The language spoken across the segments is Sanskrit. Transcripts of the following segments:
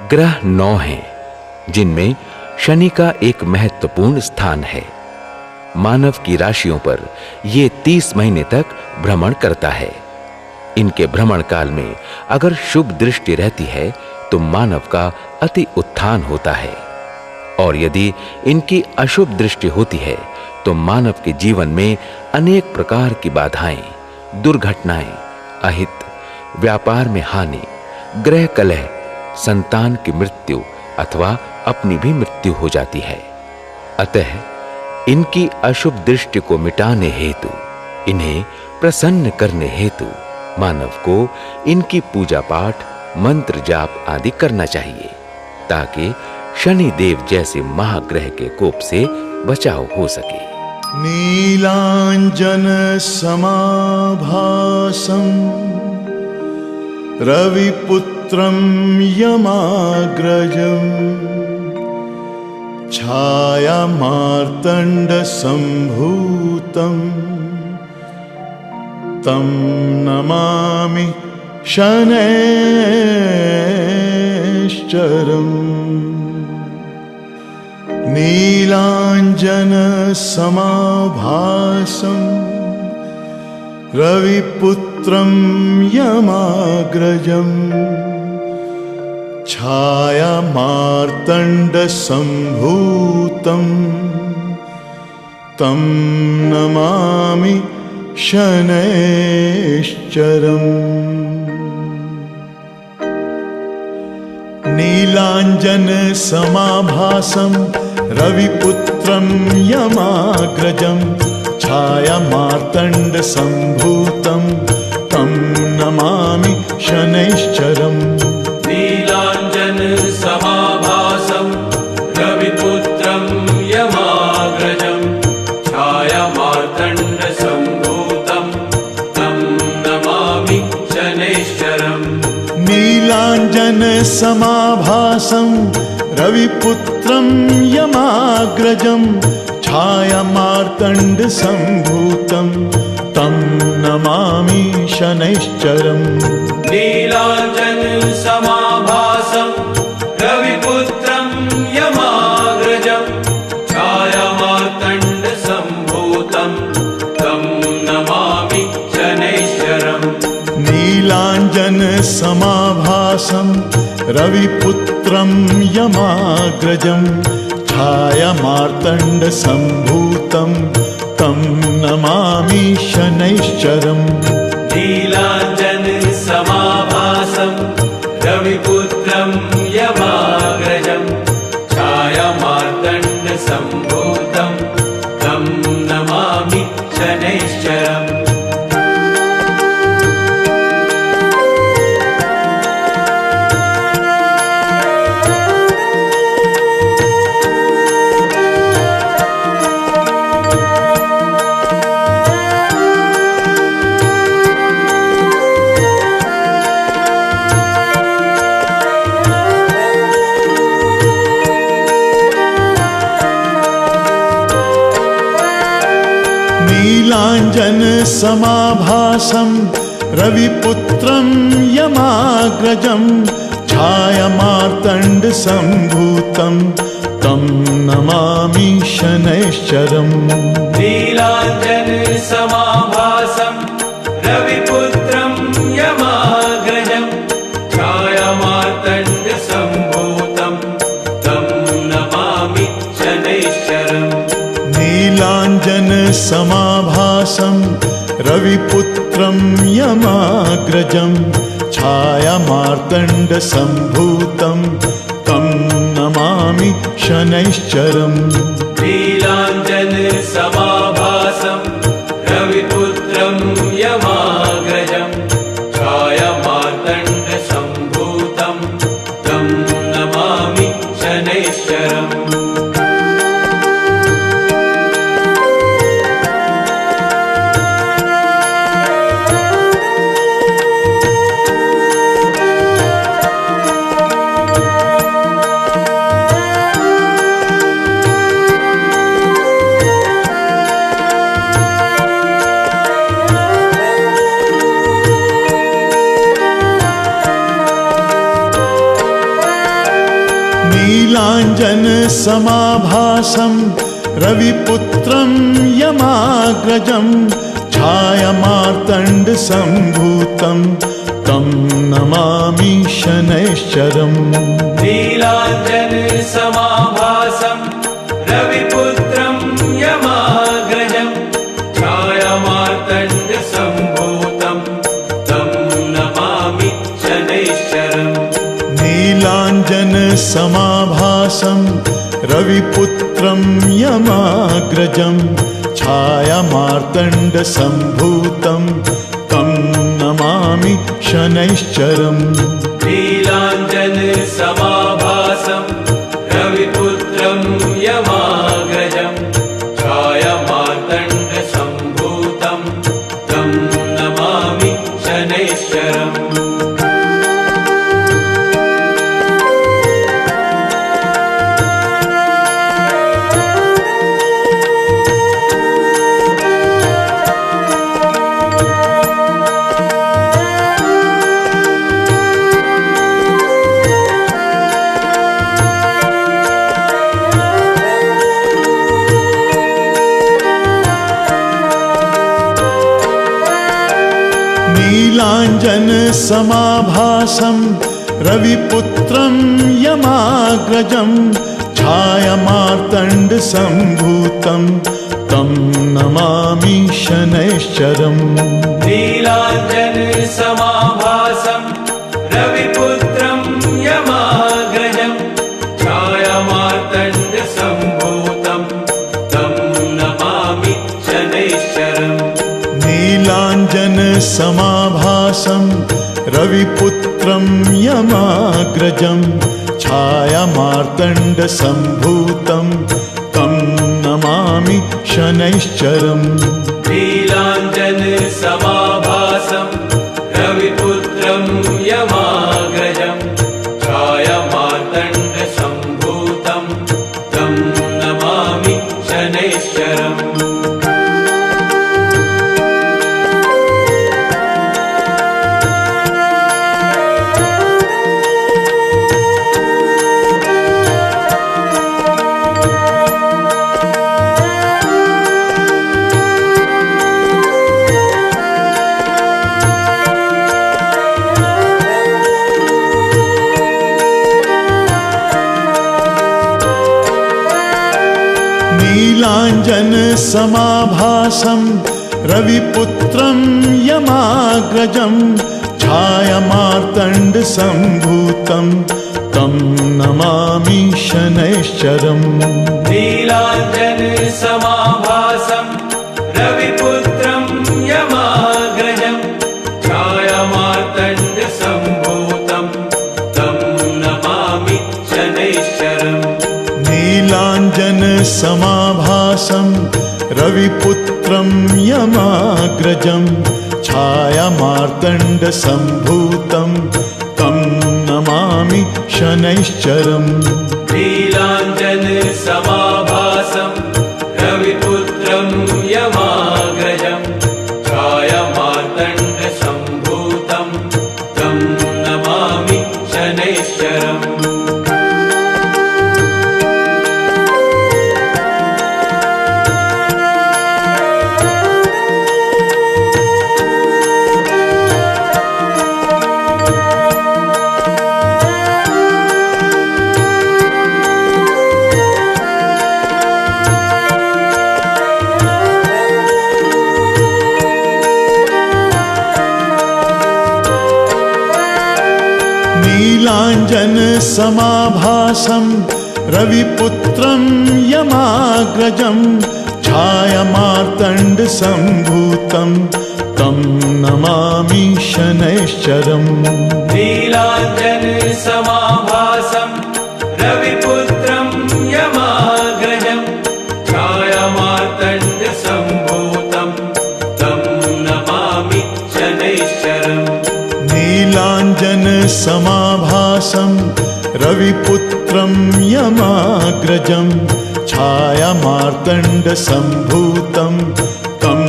ग्रह 9 हैं जिनमें शनि का एक महत्वपूर्ण स्थान है। मानव की राशियों पर ये 30 महीने तक भ्रमण करता है। इनके भ्रमण काल में अगर शुभ दृष्टि रहती है तो मानव का अति उत्थान होता है, और यदि इनकी अशुभ दृष्टि होती है तो मानव के जीवन में अनेक प्रकार की बाधाएं, दुर्घटनाएं, अहित, व्यापार में हानि, ग्रह कलह, संतान की मृत्यु अथवा अपनी भी मृत्यु हो जाती है। अतः इनकी अशुभ दृष्टि को मिटाने हेतु, इन्हें प्रसन्न करने हेतु मानव को इनकी पूजा पाठ, मंत्र जाप आदि करना चाहिए, ताकि शनि देव जैसे महाग्रह के कोप से बचाव हो सके। नीलांजन समाभासं रविपुत्रं यमाग्रजं छायामार्तण्ड संभूतं तं नमामि शनैश्चरम्। नीलांजन समाभासं रविपुत्रं यमाग्रजं छायामार्तण्ड संभूतं तं नमामि शनैश्चरम्। नीलांजन समाभासं रविपुत्रं यमाग्रजं छायामार्तण्ड संभूतं तं नमामि शनैश्चरम्। नीलांजन समाभासं रविपुत्रं यमाग्रजं छायामार्तण्ड संभूतं तं नमामि शनैश्चरम्। नीलांजन समाभासं रविपुत्रं यमाग्रजं छायामार्तण्ड संभूतं तं नमामि शनैश्चरम्। नीलांजन समाभासं रविपुत्रं यमाग्रजं छायामार्तण्ड संभूतं तं नमामि शनैश्चरम्। नीलांजन समाभासं रविपुत्रं यमाग्रजं छायामार्तण्ड संभूतं तं नमामि शनैश्चरम्। नीलांजन समाभासं रविपुत्रं यमाग्रजं छायामार्तण्ड संभूतं तं नमामि शनैश्चरम्। नीलांजन समाभासं रविपुत्रं यमाग्रजं छायामार्तण्ड संभूतं तं नमामि शनैश्चरम्। नीलांजन समाभासं रविपुत्रं यमाग्रजं छायामार्तण्ड संभूतं तं नमामि शनैश्चरम्। नीलांजन समाभासं रविपुत्रं यमाग्रजं छायामार्तण्ड संभूतं तं नमामि शनैश्चरम्। नीलांजन समाभासं रविपुत्रं यमाग्रजं छायामार्तण्ड संभूतं तं नमामि शनैश्चरम्। नीलाञ्जनसमाभासं रविपुत्रं यमाग्रजं छायामार्तण्डसम्भूतं तं नमामि शनैश्चरम्। नीलाञ्जनसमाभासं रविपुत्रं यमाग्रजं छायामार्तण्डसम्भूतं तं नमामि शनैश्चरम्। नीलाञ्जनसमाभासं रविपुत्रं यमाग्रजं छायामार्तण्डसम्भूतं तं नमामि शनैश्चरम्। नीलाञ्जनसमाभासं रविपुत्रं यमाग्रजं छायामार्तण्डसम्भूतं तं नमामि शनैश्चरम्। नीलाञ्जनसमाभासं रविपुत्रं यमाग्रजं छायामार्तण्डसम्भूतं तं नमामि शनैश्चरम्। नीलाञ्जनसमाभासं रविपुत्रं यमाग्रजं छायामार्तण्डसम्भूतं तं नमामि शनैश्चरम्। नीलाञ्जनसमाभासं रविपुत्रं यमाग्रजं छायामार्तण्डसम्भूतं तं नमामि शनैश्चरम्। नीलाञ्जनसमाभासं रविपुत्रं यमाग्रजं छायामार्तण्डसम्भूतं तं नमामि शनैश्चरम्। नीलाञ्जनसमाभासं रविपुत्रं यमाग्रजं छायामार्तण्डसम्भूतं तं नमामि शनैश्चरम्। नीलाञ्जनसमाभासं रविपुत्रं यमाग्रजं छायामार्तण्डसम्भूतं तं नमामि शनैश्चरम्। नीलाञ्जनसमाभासं रविपुत्रं यमाग्रजं छायामार्तण्डसम्भूतं तं नमामि शनैश्चरम्। नीलाञ्जनसमाभासं रविपुत्रं यमाग्रजं छायामार्तण्डसम्भूतं तं नमामि शनैश्चरम्। नीलाञ्जनसमाभासं रविपुत्रं यमाग्रजं छायामार्तण्डसम्भूतं तं नमामि शनैश्चरम्। नीलाञ्जनसमाभासं रविपुत्रं यमाग्रजं छायामार्तण्डसम्भूतं तं नमामि शनैश्चरम्। नीलाञ्जनसमाभासं रविपुत्रं यमाग्रजं छायामार्तण्डसम्भूतं तं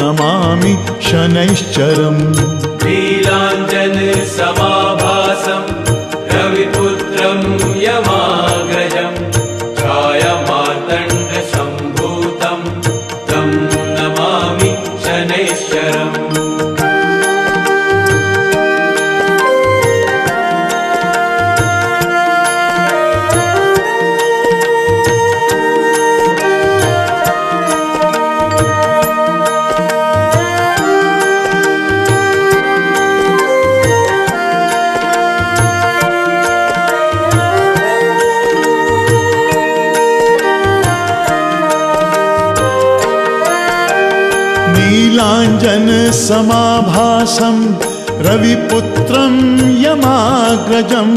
नमामि शनैश्चरम्। नीलाञ्जनसमाभासं रविपुत्रं यमाग्रजं नीलाञ्जनसमाभासं रविपुत्रं यमाग्रजं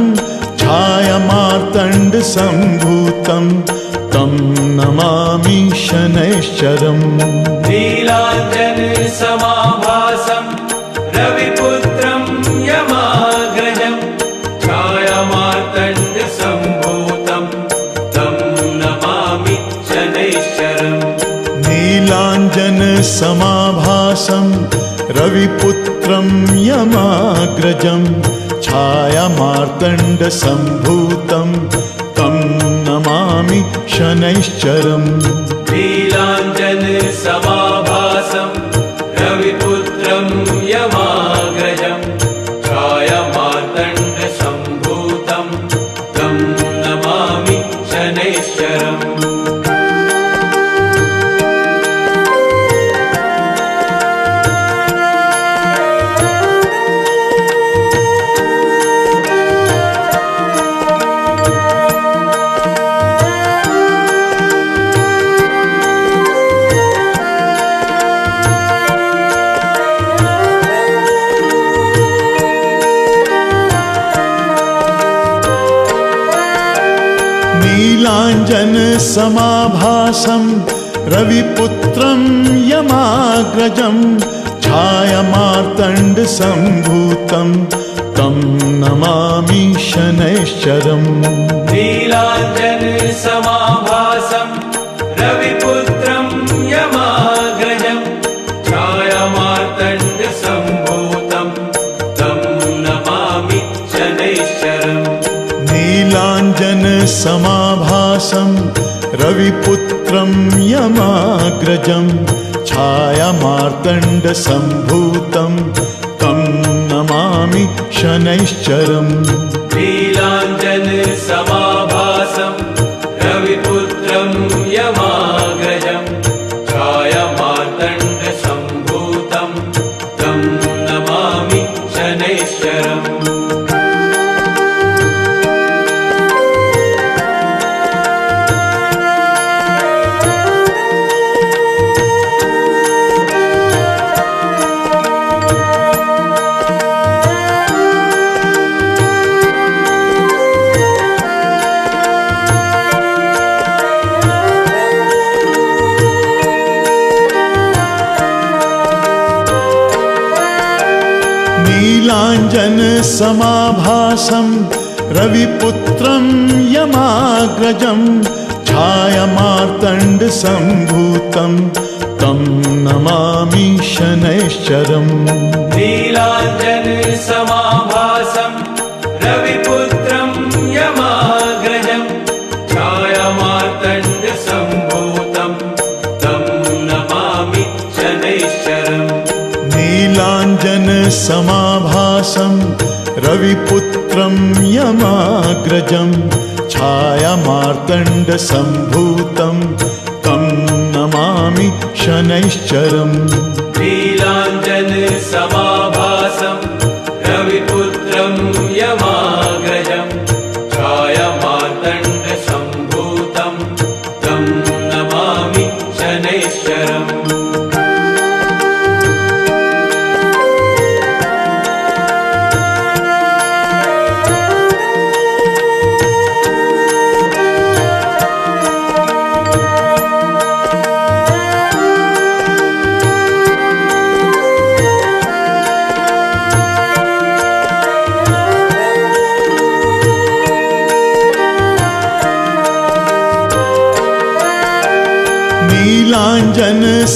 छायामार्तण्डसम्भूतं तं नमामि शनैश्चरम्। नीलाञ्जनसमाभासं रविपुत्रं यमाग्रजं छायामार्तण्डसम्भूतं तं नमामि शनैश्चरम्। नीलाञ्जनसमाभासं रविपुत्रं यमाग्रजं छायामार्तण्डसम्भूतं तं नमामि शनैश्चरम्। नीलाञ्जनसमाभासं रविपुत्रं यमाग्रजं छायामार्तण्डसम्भूतं तं नमामि शनैश्चरम्। नीलाञ्जनसमाभासं रविपुत्रं यमाग्रजं छायामार्तण्डसम्भूतं तं नमामि शनैश्चरम्। नीलाञ्जनसमाभासं रविपुत्रं यमाग्रजं छायामार्तण्डसम्भूतं तं नमामि शनैश्चरम्। नीलाञ्जनसमाभासं रविपुत्रं यमाग्रजं छायामार्तण्डसम्भूतं तं नमामि शनैश्चरम्। नीलाञ्जनसमाभासं रविपुत्रं यमाग्रजं छायामार्तण्डसम्भूतं तं नमामि शनैश्चरम्। नीलाञ्जनसमाभासं रविपुत्रं यमाग्रजं छायामार्तण्डसम्भूतं तं नमामि शनैश्चरम्। नीलाञ्जनसमाभासं रविपुत्रं यमाग्रजं छायामार्तण्डसम्भूतं तं नमामि शनैश्चरम्। नीलाञ्जनसमाभासं रविपुत्रं यमाग्रजं छायामार्तण्डसम्भूतं तं नमामि शनैश्चरम्। नीलाञ्जनसमाभासं रविपुत्रं यमाग्रजं छायामार्तण्डसम्भूतं तं नमामि शनैश्चरम्।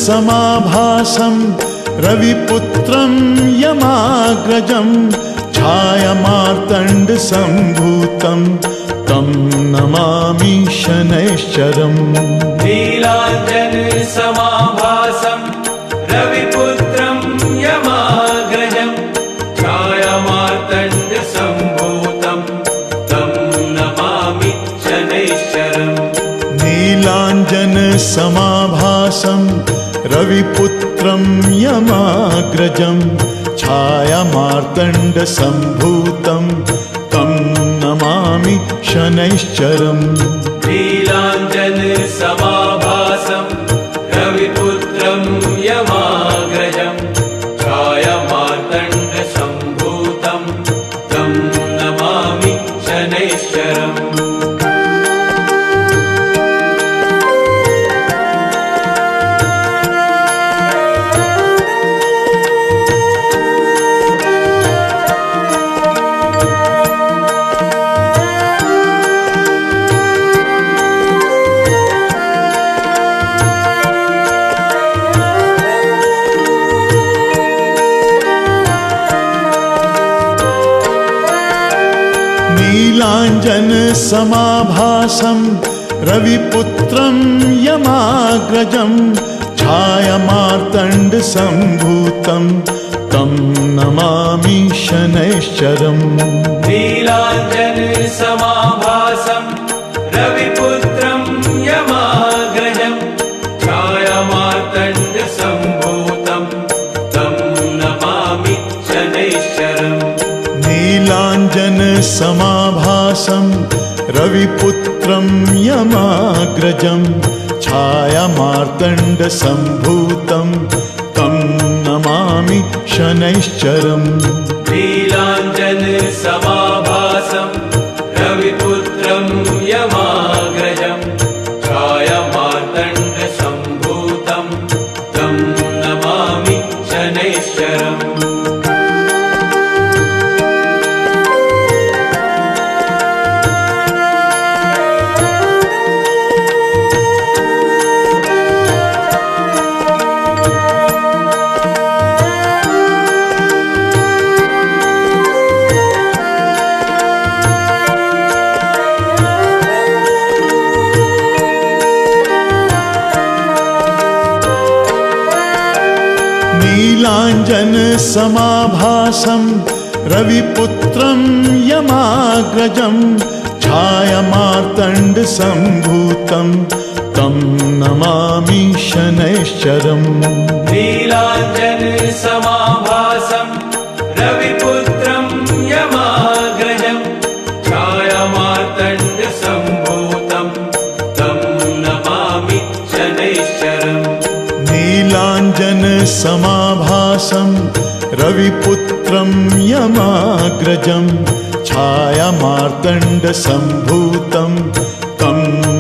नीलाञ्जनसमाभासं रविपुत्रं यमाग्रजं छायामार्तण्डसम्भूतं तं नमामि शनैश्चरम्। नीलाञ्जनसमाभासं रविपुत्रं यमाग्रजं छायामार्तण्डसम्भूतं तं नमामि शनैश्चरम्। नीलाञ्जनसमाभासं रविपुत्रं यमाग्रजं छायामार्तण्डसम्भूतं तं नमामि शनैश्चरम्। नीलाञ्जनसमाभासं रविपुत्रं यमाग्रजं नीलाञ्जनसमाभासं रविपुत्रं यमाग्रजं छायामार्तण्डसम्भूतं तं नमामि शनैश्चरम्। नीलाञ्जनसमाभासं रविपुत्रं यमाग्रजं छायामार्तण्डसम्भूतं तं नमामि शनैश्चरम्। नीलाञ्जनसमाभासं रविपुत्रं यमाग्रजं छायामार्तण्डसम्भूतं तं नमामि शनैश्चरम्। नीलाञ्जनसमाभासं रविपुत्रं यमाग्रजं छायामार्तण्डसम्भूतं तं नमामि शनैश्चरम्। नीलाञ्जनसमाभासं रविपुत्रं यमाग्रजं छायामार्तण्डसम्भूतं तं नमामि शनैश्चरम्। नीलाञ्जनसमाभासं रविपुत्रं यमाग्रजं छायामार्तण्डसम्भूतं तं नमामि शनैश्चरम्। नीलाञ्जनसमाभासं रविपुत्रं यमाग्रजं छायामार्तण्डसम्भूतं तं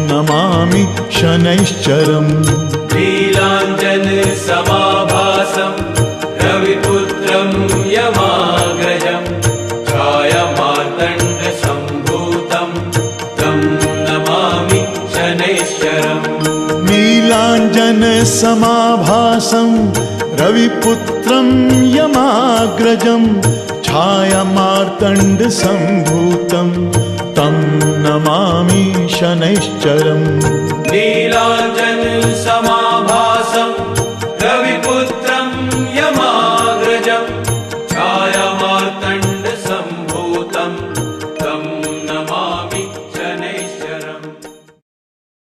नमामि शनैश्चरम्। नीलाञ्जनसमाभासं रविपुत्रं यमाग्रजं छायामार्तण्डसम्भूतं तं नमामि शनैश्चरम्। नीलाञ्जनसमाभासं रविपुत्रं यमाग्रजं छायामार्तण्डसम्भूतं तं नमामि शनैश्चरम्। नीलाञ्जनसमाभासं